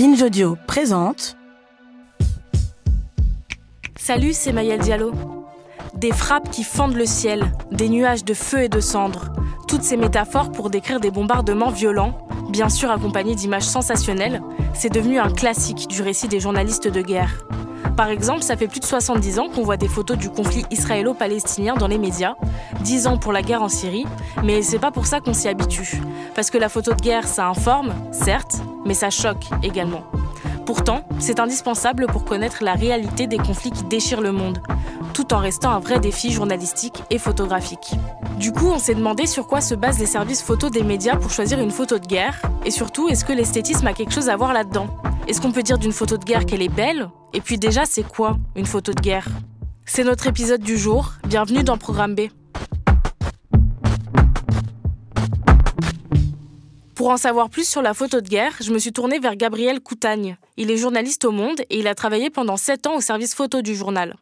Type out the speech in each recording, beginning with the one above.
Binge Audio présente. Salut, c'est Mayel Diallo. Des frappes qui fendent le ciel, des nuages de feu et de cendres. Toutes ces métaphores pour décrire des bombardements violents, bien sûr accompagnés d'images sensationnelles, c'est devenu un classique du récit des journalistes de guerre. Par exemple, ça fait plus de 70 ans qu'on voit des photos du conflit israélo-palestinien dans les médias, 10 ans pour la guerre en Syrie, mais c'est pas pour ça qu'on s'y habitue. Parce que la photo de guerre, ça informe, certes, mais ça choque également. Pourtant, c'est indispensable pour connaître la réalité des conflits qui déchirent le monde, tout en restant un vrai défi journalistique et photographique. Du coup, on s'est demandé sur quoi se basent les services photos des médias pour choisir une photo de guerre, et surtout, est-ce que l'esthétisme a quelque chose à voir là-dedans ? Est-ce qu'on peut dire d'une photo de guerre qu'elle est belle ? Et puis déjà, c'est quoi une photo de guerre ? C'est notre épisode du jour, bienvenue dans Programme B. Pour en savoir plus sur la photo de guerre, je me suis tournée vers Gabriel Coutagne. Il est journaliste au Monde et il a travaillé pendant 7 ans au service photo du journal.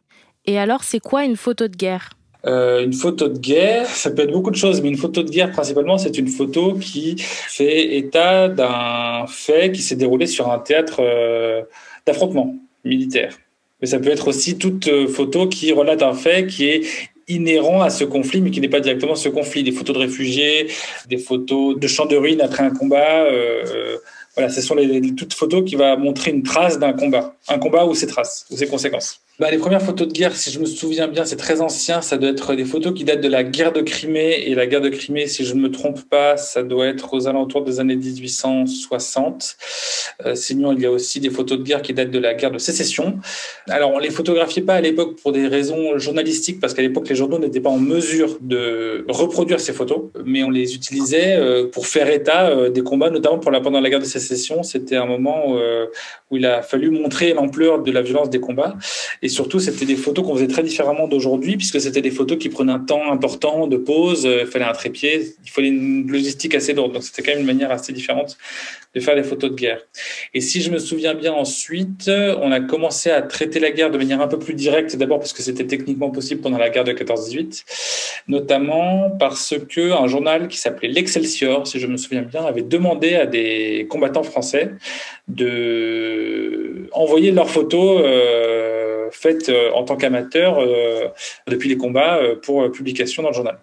Et alors, c'est quoi une photo de guerre ? Une photo de guerre, ça peut être beaucoup de choses, mais une photo de guerre, principalement, c'est une photo qui fait état d'un fait qui s'est déroulé sur un théâtre d'affrontement militaire. Mais ça peut être aussi toute photo qui relate un fait qui est inhérent à ce conflit, mais qui n'est pas directement ce conflit. Des photos de réfugiés, des photos de champs de ruines après un combat. Voilà, ce sont toutes photos qui vont montrer une trace d'un combat. Un combat ou ses traces, ou ses conséquences. Les premières photos de guerre, si je me souviens bien, c'est très ancien. Ça doit être des photos qui datent de la guerre de Crimée. Et la guerre de Crimée, si je ne me trompe pas, ça doit être aux alentours des années 1860. Sinon, il y a aussi des photos de guerre qui datent de la guerre de Sécession. Alors, on ne les photographiait pas à l'époque pour des raisons journalistiques, parce qu'à l'époque, les journaux n'étaient pas en mesure de reproduire ces photos. Mais on les utilisait pour faire état des combats, notamment pendant la guerre de Sécession. C'était un moment où il a fallu montrer l'ampleur de la violence des combats. Et surtout, c'était des photos qu'on faisait très différemment d'aujourd'hui, puisque c'était des photos qui prenaient un temps important de pause, il fallait un trépied, il fallait une logistique assez lourde. Donc, c'était quand même une manière assez différente de faire des photos de guerre. Et si je me souviens bien, ensuite, on a commencé à traiter la guerre de manière un peu plus directe, d'abord parce que c'était techniquement possible pendant la guerre de 14-18, notamment parce qu'un journal qui s'appelait l'Excelsior, si je me souviens bien, avait demandé à des combattants français de envoyer leurs photos faites en tant qu'amateurs depuis les combats pour publication dans le journal.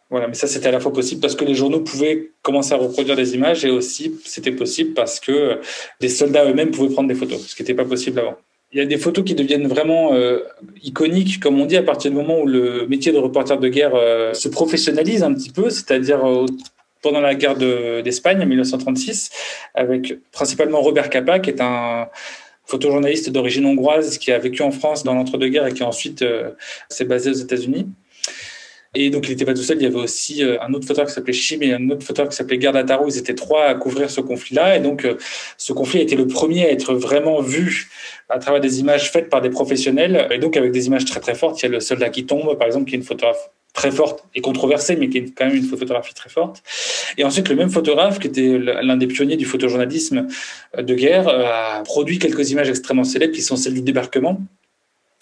Voilà, mais ça, c'était à la fois possible parce que les journaux pouvaient commencer à reproduire des images et aussi, c'était possible parce que les soldats eux-mêmes pouvaient prendre des photos, ce qui n'était pas possible avant. Il y a des photos qui deviennent vraiment iconiques, comme on dit, à partir du moment où le métier de reporter de guerre se professionnalise un petit peu, c'est-à-dire pendant la guerre d'Espagne en 1936, avec principalement Robert Capa, qui est un photojournaliste d'origine hongroise qui a vécu en France dans l'entre-deux-guerres et qui ensuite s'est basé aux États-Unis. Et donc, il n'était pas tout seul. Il y avait aussi un autre photographe qui s'appelait Chim et un autre photographe qui s'appelait Gardataro. Ils étaient 3 à couvrir ce conflit-là. Et donc, ce conflit a été le premier à être vraiment vu à travers des images faites par des professionnels. Et donc, avec des images très, très fortes. Il y a le soldat qui tombe, par exemple, qui est une photographe très forte et controversée, mais qui est quand même une photographie très forte. Et ensuite, le même photographe, qui était l'un des pionniers du photojournalisme de guerre, a produit quelques images extrêmement célèbres qui sont celles du débarquement,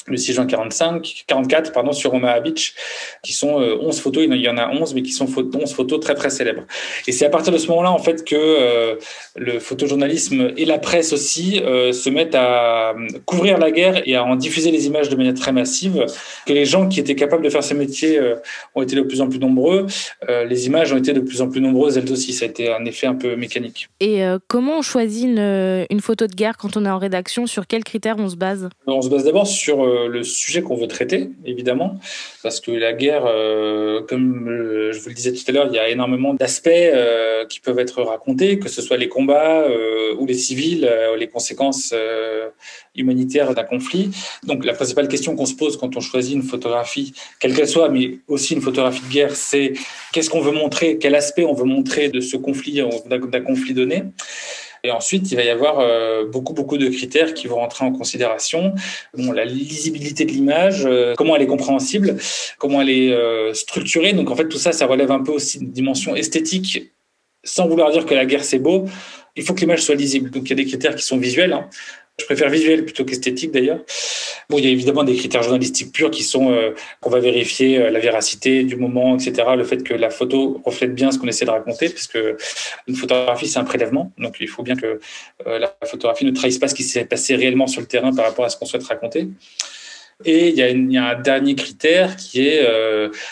le 6 juin 44, sur Omaha Beach, qui sont 11 photos, il y en a 11, mais qui sont 11 photos très, très célèbres. Et c'est à partir de ce moment-là, en fait, que le photojournalisme et la presse aussi se mettent à couvrir la guerre et à en diffuser les images de manière très massive, que les gens qui étaient capables de faire ce métier ont été de plus en plus nombreux. Les images ont été de plus en plus nombreuses, elles aussi. Ça a été un effet un peu mécanique. Et comment on choisit une photo de guerre quand on est en rédaction ? Sur quels critères on se base ? On se base d'abord sur le sujet qu'on veut traiter, évidemment, parce que la guerre, comme je vous le disais tout à l'heure, il y a énormément d'aspects qui peuvent être racontés, que ce soit les combats ou les civils, les conséquences humanitaires d'un conflit. Donc la principale question qu'on se pose quand on choisit une photographie, quelle qu'elle soit, mais aussi une photographie de guerre, c'est qu'est-ce qu'on veut montrer, quel aspect on veut montrer de ce conflit, d'un conflit donné. Et ensuite, il va y avoir beaucoup de critères qui vont rentrer en considération. La lisibilité de l'image, comment elle est compréhensible, comment elle est structurée. Donc, en fait, tout ça, ça relève un peu aussi d'une dimension esthétique. Sans vouloir dire que la guerre, c'est beau, il faut que l'image soit lisible. Donc, il y a des critères qui sont visuels. Je préfère visuel plutôt qu'esthétique d'ailleurs. Bon, il y a évidemment des critères journalistiques purs qui sont qu'on va vérifier la véracité du moment, etc. Le fait que la photo reflète bien ce qu'on essaie de raconter, parce que une photographie, c'est un prélèvement. Donc, il faut bien que la photographie ne trahisse pas ce qui s'est passé réellement sur le terrain par rapport à ce qu'on souhaite raconter. Et il y a un dernier critère qui est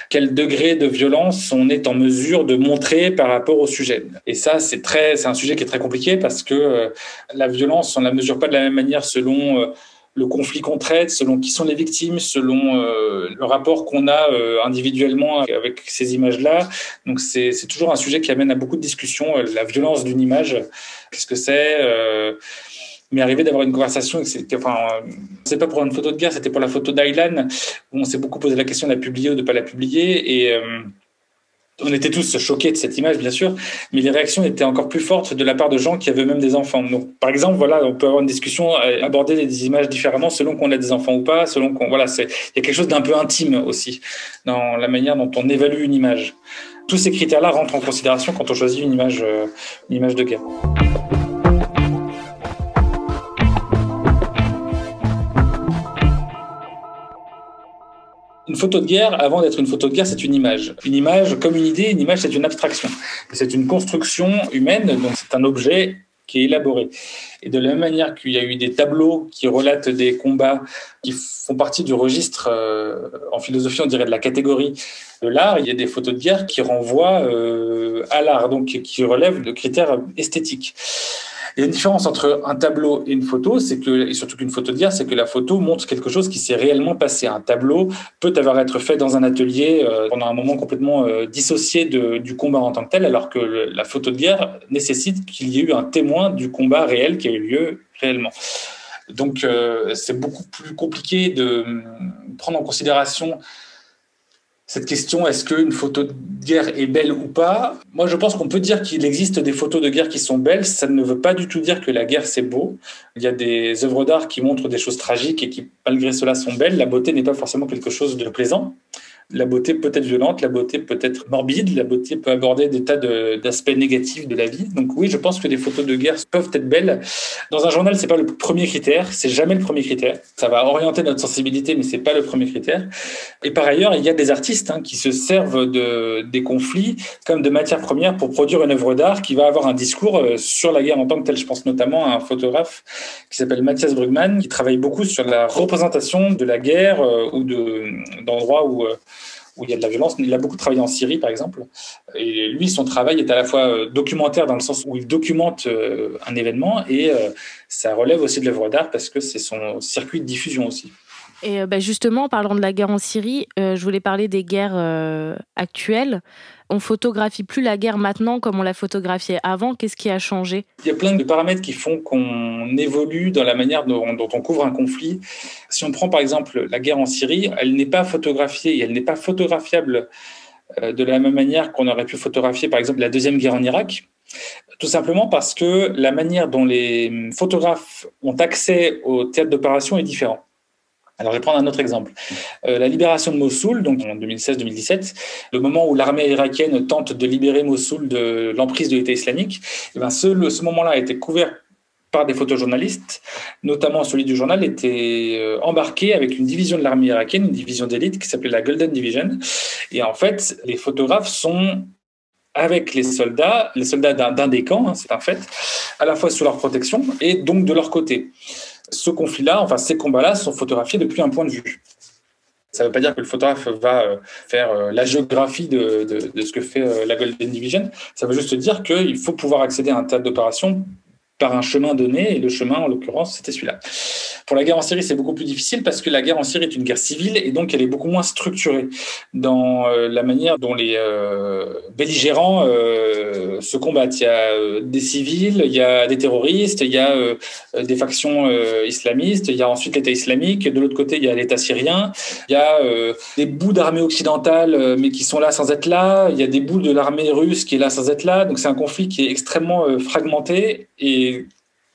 quel degré de violence on est en mesure de montrer par rapport au sujet. Et ça, c'est un sujet qui est très compliqué parce que la violence, on ne la mesure pas de la même manière selon le conflit qu'on traite, selon qui sont les victimes, selon le rapport qu'on a individuellement avec ces images-là. Donc, c'est toujours un sujet qui amène à beaucoup de discussions. La violence d'une image, qu'est-ce que c'est m'est arrivé d'avoir une conversation, c'est pas pour une photo de guerre, c'était pour la photo d'Aylan, où on s'est beaucoup posé la question de la publier ou de pas la publier, et on était tous choqués de cette image, bien sûr, mais les réactions étaient encore plus fortes de la part de gens qui avaient même des enfants. Donc, par exemple, voilà, on peut avoir une discussion, aborder des images différemment selon qu'on a des enfants ou pas, il y a quelque chose d'un peu intime aussi dans la manière dont on évalue une image. Tous ces critères-là rentrent en considération quand on choisit une image de guerre. Une photo de guerre, avant d'être une photo de guerre, c'est une image. Une image, comme une idée, une image, c'est une abstraction. C'est une construction humaine, donc c'est un objet qui est élaboré. Et de la même manière qu'il y a eu des tableaux qui relatent des combats qui font partie du registre, en philosophie, on dirait de la catégorie de l'art, il y a des photos de guerre qui renvoient à l'art, donc qui relèvent de critères esthétiques. Il y a une différence entre un tableau et une photo, et surtout qu'une photo de guerre, c'est que la photo montre quelque chose qui s'est réellement passé. Un tableau peut avoir été fait dans un atelier pendant un moment complètement dissocié du combat en tant que tel, alors que la photo de guerre nécessite qu'il y ait eu un témoin du combat réel qui a eu lieu réellement. Donc, c'est beaucoup plus compliqué de prendre en considération cette question, est-ce qu'une photo de guerre est belle ou pas? Moi, je pense qu'on peut dire qu'il existe des photos de guerre qui sont belles. Ça ne veut pas du tout dire que la guerre, c'est beau. Il y a des œuvres d'art qui montrent des choses tragiques et qui, malgré cela, sont belles. La beauté n'est pas forcément quelque chose de plaisant. La beauté peut être violente, la beauté peut être morbide, la beauté peut aborder des tas d'aspects négatifs de la vie. Donc oui, je pense que des photos de guerre peuvent être belles. Dans un journal, c'est pas le premier critère, c'est jamais le premier critère. Ça va orienter notre sensibilité, mais c'est pas le premier critère. Et par ailleurs, il y a des artistes qui se servent des conflits comme de matière première pour produire une œuvre d'art qui va avoir un discours sur la guerre en tant que telle. Je pense notamment à un photographe qui s'appelle Mathias Brugman, qui travaille beaucoup sur la représentation de la guerre ou d'endroits où il y a de la violence. Il a beaucoup travaillé en Syrie, par exemple. Et lui, son travail est à la fois documentaire dans le sens où il documente un événement et ça relève aussi de l'œuvre d'art parce que c'est son circuit de diffusion aussi. Et justement, en parlant de la guerre en Syrie, je voulais parler des guerres actuelles. On photographie plus la guerre maintenant comme on la photographiait avant. Qu'est-ce qui a changé? Il y a plein de paramètres qui font qu'on évolue dans la manière dont on couvre un conflit. Si on prend par exemple la guerre en Syrie, elle n'est pas photographiée et elle n'est pas photographiable de la même manière qu'on aurait pu photographier par exemple la deuxième guerre en Irak. Tout simplement parce que la manière dont les photographes ont accès au théâtre d'opération est différente. Alors, je vais prendre un autre exemple. La libération de Mossoul, donc en 2016-2017, le moment où l'armée irakienne tente de libérer Mossoul de l'emprise de l'État islamique, et bien ce moment-là a été couvert par des photojournalistes, notamment celui du journal était embarqué avec une division de l'armée irakienne, une division d'élite qui s'appelait la Golden Division. Et en fait, les photographes sont avec les soldats d'un des camps, c'est un fait, à la fois sous leur protection et donc de leur côté. Ce conflit-là, ces combats-là sont photographiés depuis un point de vue. Ça ne veut pas dire que le photographe va faire la géographie de ce que fait la Golden Division. Ça veut juste dire qu'il faut pouvoir accéder à un théâtre d'opération par un chemin donné, et le chemin, en l'occurrence, c'était celui-là. Pour la guerre en Syrie, c'est beaucoup plus difficile parce que la guerre en Syrie est une guerre civile et donc elle est beaucoup moins structurée dans la manière dont les belligérants se combattent. Il y a des civils, il y a des terroristes, il y a des factions islamistes, il y a ensuite l'État islamique, de l'autre côté, il y a l'État syrien, il y a des bouts d'armée occidentale mais qui sont là sans être là, il y a des bouts de l'armée russe qui est là sans être là, donc c'est un conflit qui est extrêmement fragmenté et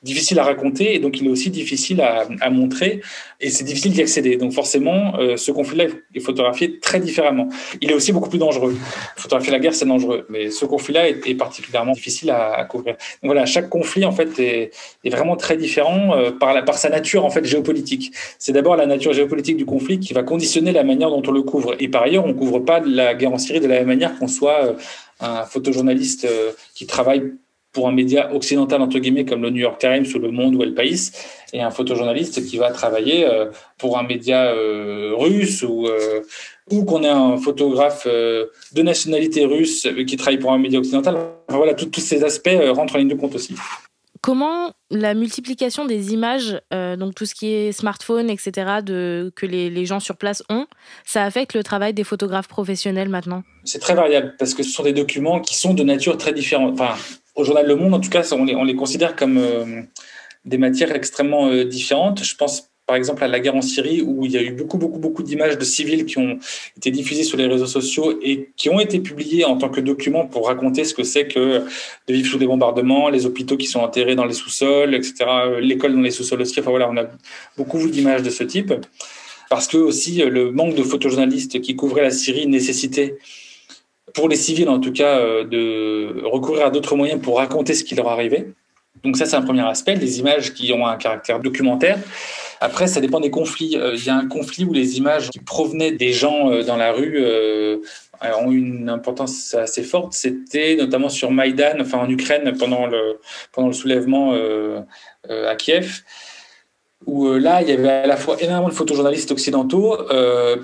difficile à raconter et donc il est aussi difficile à montrer et c'est difficile d'y accéder. Donc forcément, ce conflit-là est photographié très différemment. Il est aussi beaucoup plus dangereux. Photographier la guerre, c'est dangereux, mais ce conflit-là est particulièrement difficile à couvrir. Donc voilà, chaque conflit en fait est vraiment très différent par sa nature en fait géopolitique. C'est d'abord la nature géopolitique du conflit qui va conditionner la manière dont on le couvre. Et par ailleurs, on couvre pas la guerre en Syrie de la même manière qu'on soit un photojournaliste qui travaille pour un média occidental, entre guillemets, comme le New York Times ou Le Monde ou El País, et un photojournaliste qui va travailler pour un média russe ou qu'on ait un photographe de nationalité russe qui travaille pour un média occidental. Enfin, voilà, tous ces aspects rentrent en ligne de compte aussi. Comment la multiplication des images, donc tout ce qui est smartphone, etc., que les gens sur place ont, ça affecte le travail des photographes professionnels maintenant? C'est très variable parce que ce sont des documents qui sont de nature très différente. Enfin, au journal Le Monde, en tout cas, on les considère comme des matières extrêmement différentes. Je pense par exemple à la guerre en Syrie où il y a eu beaucoup d'images de civils qui ont été diffusées sur les réseaux sociaux et qui ont été publiées en tant que documents pour raconter ce que c'est que de vivre sous des bombardements, les hôpitaux qui sont enterrés dans les sous-sols, etc., l'école dans les sous-sols aussi. Enfin voilà, on a beaucoup d'images de ce type parce que aussi le manque de photojournalistes qui couvraient la Syrie nécessitait pour les civils en tout cas de recourir à d'autres moyens pour raconter ce qui leur arrivait. Donc ça, c'est un premier aspect, des images qui ont un caractère documentaire. Après, ça dépend des conflits. Il y a un conflit où les images qui provenaient des gens dans la rue ont une importance assez forte. C'était notamment sur Maïdan, enfin en Ukraine, pendant le soulèvement à Kiev, où là, il y avait à la fois énormément de photojournalistes occidentaux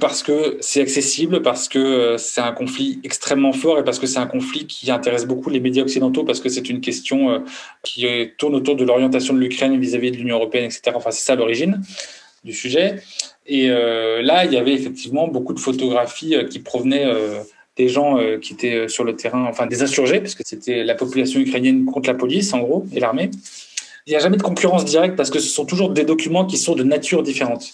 parce que c'est accessible, parce que c'est un conflit extrêmement fort et parce que c'est un conflit qui intéresse beaucoup les médias occidentaux parce que c'est une question qui tourne autour de l'orientation de l'Ukraine vis-à-vis de l'Union européenne, etc. Enfin, c'est ça l'origine du sujet. Et là, il y avait effectivement beaucoup de photographies qui provenaient des gens qui étaient sur le terrain, enfin des insurgés, parce que c'était la population ukrainienne contre la police, en gros, et l'armée. Il n'y a jamais de concurrence directe parce que ce sont toujours des documents qui sont de nature différente.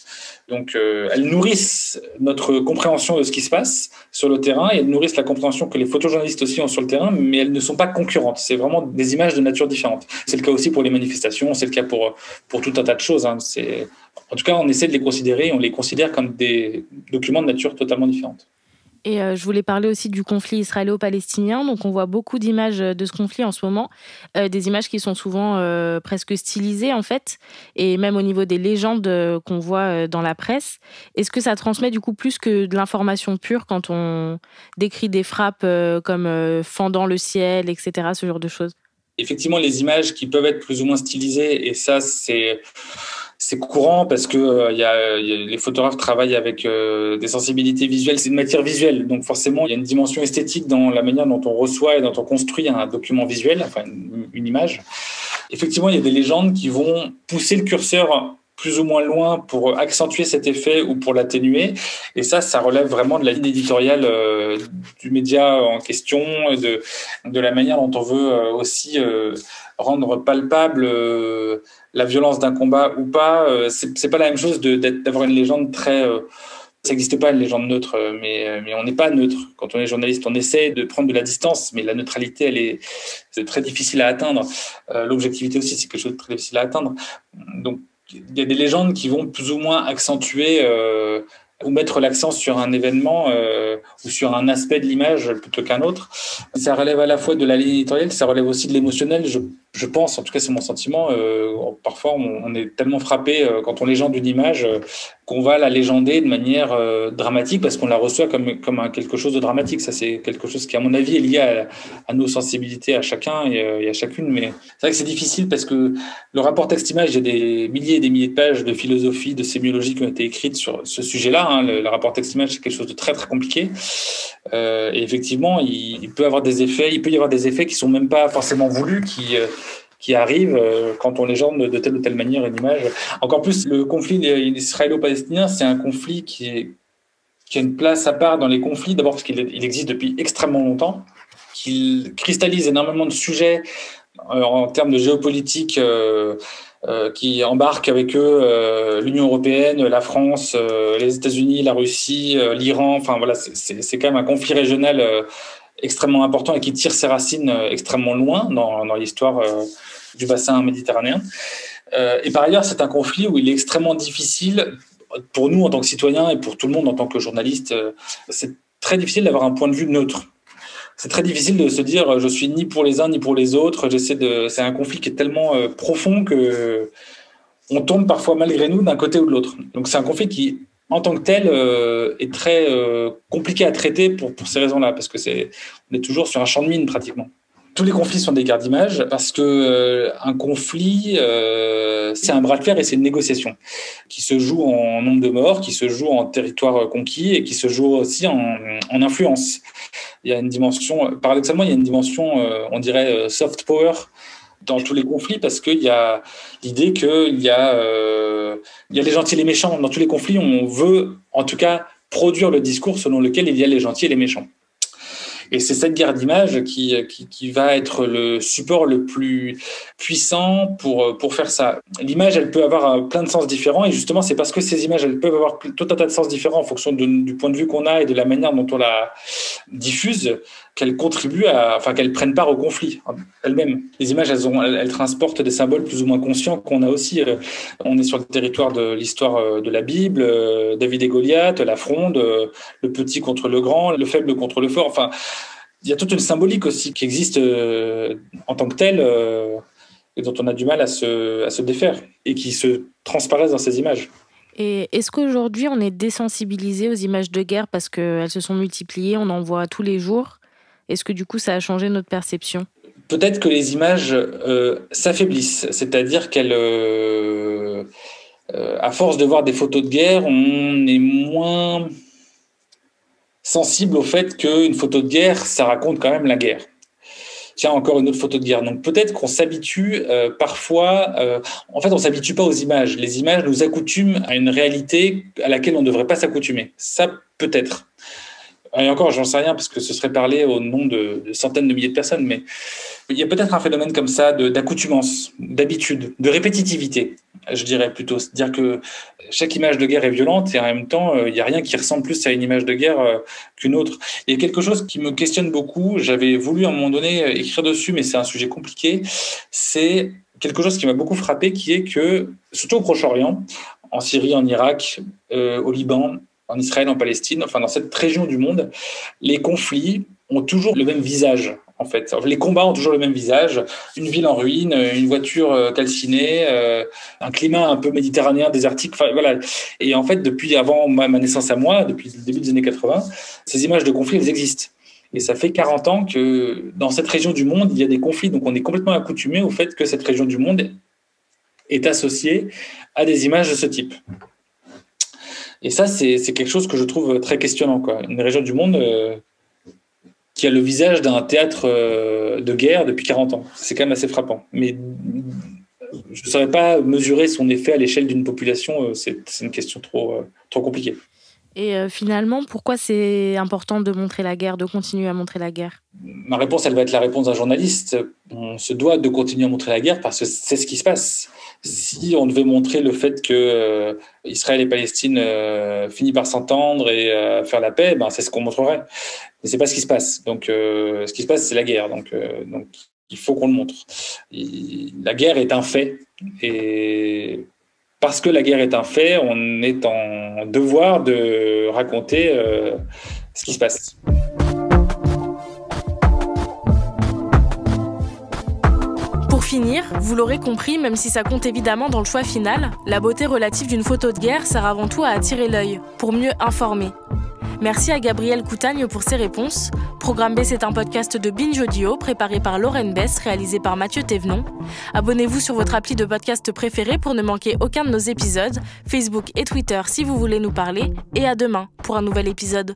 Donc, elles nourrissent notre compréhension de ce qui se passe sur le terrain et elles nourrissent la compréhension que les photojournalistes aussi ont sur le terrain, mais elles ne sont pas concurrentes. C'est vraiment des images de nature différente. C'est le cas aussi pour les manifestations, c'est le cas pour tout un tas de choses. Hein. En tout cas, on essaie de les considérer, on les considère comme des documents de nature totalement différente. Et je voulais parler aussi du conflit israélo-palestinien. Donc, on voit beaucoup d'images de ce conflit en ce moment, des images qui sont souvent presque stylisées, en fait, et même au niveau des légendes qu'on voit dans la presse. Est-ce que ça transmet, du coup, plus que de l'information pure quand on décrit des frappes comme fendant le ciel, etc., ce genre de choses? Effectivement, les images qui peuvent être plus ou moins stylisées, et ça, c'est courant parce que les photographes travaillent avec des sensibilités visuelles. C'est une matière visuelle, donc forcément, il y a une dimension esthétique dans la manière dont on reçoit et dont on construit un document visuel, enfin une image. Effectivement, il y a des légendes qui vont pousser le curseur plus ou moins loin pour accentuer cet effet ou pour l'atténuer. Et ça relève vraiment de la ligne éditoriale du média en question, de la manière dont on veut aussi rendre palpable la violence d'un combat ou pas. C'est pas la même chose d'avoir une légende très... ça n'existe pas une légende neutre, mais on n'est pas neutre. Quand on est journaliste, on essaie de prendre de la distance, mais la neutralité, c'est très difficile à atteindre. L'objectivité aussi, c'est quelque chose de très difficile à atteindre. Donc, il y a des légendes qui vont plus ou moins accentuer ou mettre l'accent sur un événement ou sur un aspect de l'image plutôt qu'un autre. Ça relève à la fois de la ligne éditoriale, ça relève aussi de l'émotionnel. Je pense, en tout cas c'est mon sentiment, parfois on est tellement frappé quand on légende une image qu'on va la légender de manière dramatique parce qu'on la reçoit comme quelque chose de dramatique. Ça, c'est quelque chose qui, à mon avis, est lié à nos sensibilités à chacun et à chacune. Mais c'est vrai que c'est difficile parce que le rapport texte-image, il y a des milliers et des milliers de pages de philosophie, de sémiologie qui ont été écrites sur ce sujet-là. Hein. Le rapport texte-image, c'est quelque chose de très, très compliqué. Et effectivement, il peut y avoir des effets qui sont même pas forcément voulus, qui arrivent quand on légende de telle ou telle manière une image. Encore plus, le conflit israélo-palestinien, c'est un conflit qui a une place à part dans les conflits, d'abord parce qu'il existe depuis extrêmement longtemps, qu'il cristallise énormément de sujets en termes de géopolitique qui embarquent avec eux l'Union européenne, la France, les États-Unis, la Russie, l'Iran. Enfin voilà, c'est quand même un conflit régional extrêmement important et qui tire ses racines extrêmement loin dans l'histoire du bassin méditerranéen. Et par ailleurs, c'est un conflit où il est extrêmement difficile, pour nous en tant que citoyens et pour tout le monde en tant que journaliste, c'est très difficile d'avoir un point de vue neutre. C'est très difficile de se dire je suis ni pour les uns ni pour les autres. C'est un conflit qui est tellement profond que on tombe parfois malgré nous d'un côté ou de l'autre. Donc c'est un conflit qui, en tant que tel, est très compliqué à traiter pour ces raisons-là, parce que on est toujours sur un champ de mine pratiquement. Tous les conflits sont des guerres d'image parce que un conflit, c'est un bras de fer et c'est une négociation qui se joue en nombre de morts, qui se joue en territoire conquis et qui se joue aussi en influence. Il y a une dimension, paradoxalement, il y a une dimension, on dirait soft power dans tous les conflits, parce qu'il y a l'idée qu'il y a les gentils et les méchants. Dans tous les conflits, on veut en tout cas produire le discours selon lequel il y a les gentils et les méchants. Et c'est cette guerre d'image qui va être le support le plus puissant pour faire ça. L'image, elle peut avoir plein de sens différents, et justement, c'est parce que ces images, elles peuvent avoir tout un tas de sens différents en fonction du point de vue qu'on a et de la manière dont on la diffuse, qu'elles contribuent qu'elles prennent part au conflit elles-mêmes. Les images, elles transportent des symboles plus ou moins conscients qu'on a aussi. On est sur le territoire de l'histoire de la Bible, David et Goliath, la fronde, le petit contre le grand, le faible contre le fort. Enfin, il y a toute une symbolique aussi qui existe en tant que telle et dont on a du mal à se défaire et qui se transparaissent dans ces images. Et est-ce qu'aujourd'hui, on est désensibilisé aux images de guerre parce qu'elles se sont multipliées, on en voit tous les jours? Est-ce que du coup, ça a changé notre perception? Peut-être que les images s'affaiblissent, c'est-à-dire qu'elles, à force de voir des photos de guerre, on est moins sensible au fait qu'une photo de guerre, ça raconte quand même la guerre. Tiens, encore une autre photo de guerre. Donc peut-être qu'on s'habitue parfois... en fait, on ne s'habitue pas aux images. Les images nous accoutument à une réalité à laquelle on ne devrait pas s'accoutumer. Ça, peut-être. Et encore, j'en sais rien, parce que ce serait parler au nom de centaines de milliers de personnes, mais il y a peut-être un phénomène comme ça d'accoutumance, d'habitude, de répétitivité, je dirais plutôt. C'est-à-dire que chaque image de guerre est violente et en même temps, il n'y a rien qui ressemble plus à une image de guerre qu'une autre. Il y a quelque chose qui me questionne beaucoup, j'avais voulu à un moment donné écrire dessus, mais c'est un sujet compliqué, c'est quelque chose qui m'a beaucoup frappé, qui est que, surtout au Proche-Orient, en Syrie, en Irak, au Liban, en Israël, en Palestine, enfin dans cette région du monde, les conflits ont toujours le même visage, en fait. Les combats ont toujours le même visage. Une ville en ruine, une voiture calcinée, un climat un peu méditerranéen, désertique, enfin voilà. Et en fait, depuis avant ma naissance à moi, depuis le début des années 80, ces images de conflits, elles existent. Et ça fait 40 ans que dans cette région du monde, il y a des conflits. Donc on est complètement accoutumé au fait que cette région du monde est associée à des images de ce type. Et ça, c'est quelque chose que je trouve très questionnant, quoi. Une région du monde qui a le visage d'un théâtre de guerre depuis 40 ans. C'est quand même assez frappant. Mais je ne saurais pas mesurer son effet à l'échelle d'une population. C'est une question trop compliquée. Et finalement, pourquoi c'est important de montrer la guerre, de continuer à montrer la guerre? Ma réponse, elle va être la réponse d'un journaliste. On se doit de continuer à montrer la guerre parce que c'est ce qui se passe. Si on devait montrer le fait que Israël et Palestine finissent par s'entendre et faire la paix, ben c'est ce qu'on montrerait. Mais c'est pas ce qui se passe. Donc, ce qui se passe, c'est la guerre. Donc, il faut qu'on le montre. La guerre est un fait. Et parce que la guerre est un fait, on est en devoir de raconter ce qui se passe. Pour finir, vous l'aurez compris, même si ça compte évidemment dans le choix final, la beauté relative d'une photo de guerre sert avant tout à attirer l'œil, pour mieux informer. Merci à Gabriel Coutagne pour ses réponses. Programme B, c'est un podcast de Binge Audio préparé par Lorraine Bess, réalisé par Mathieu Thévenon. Abonnez-vous sur votre appli de podcast préféré pour ne manquer aucun de nos épisodes, Facebook et Twitter si vous voulez nous parler, et à demain pour un nouvel épisode.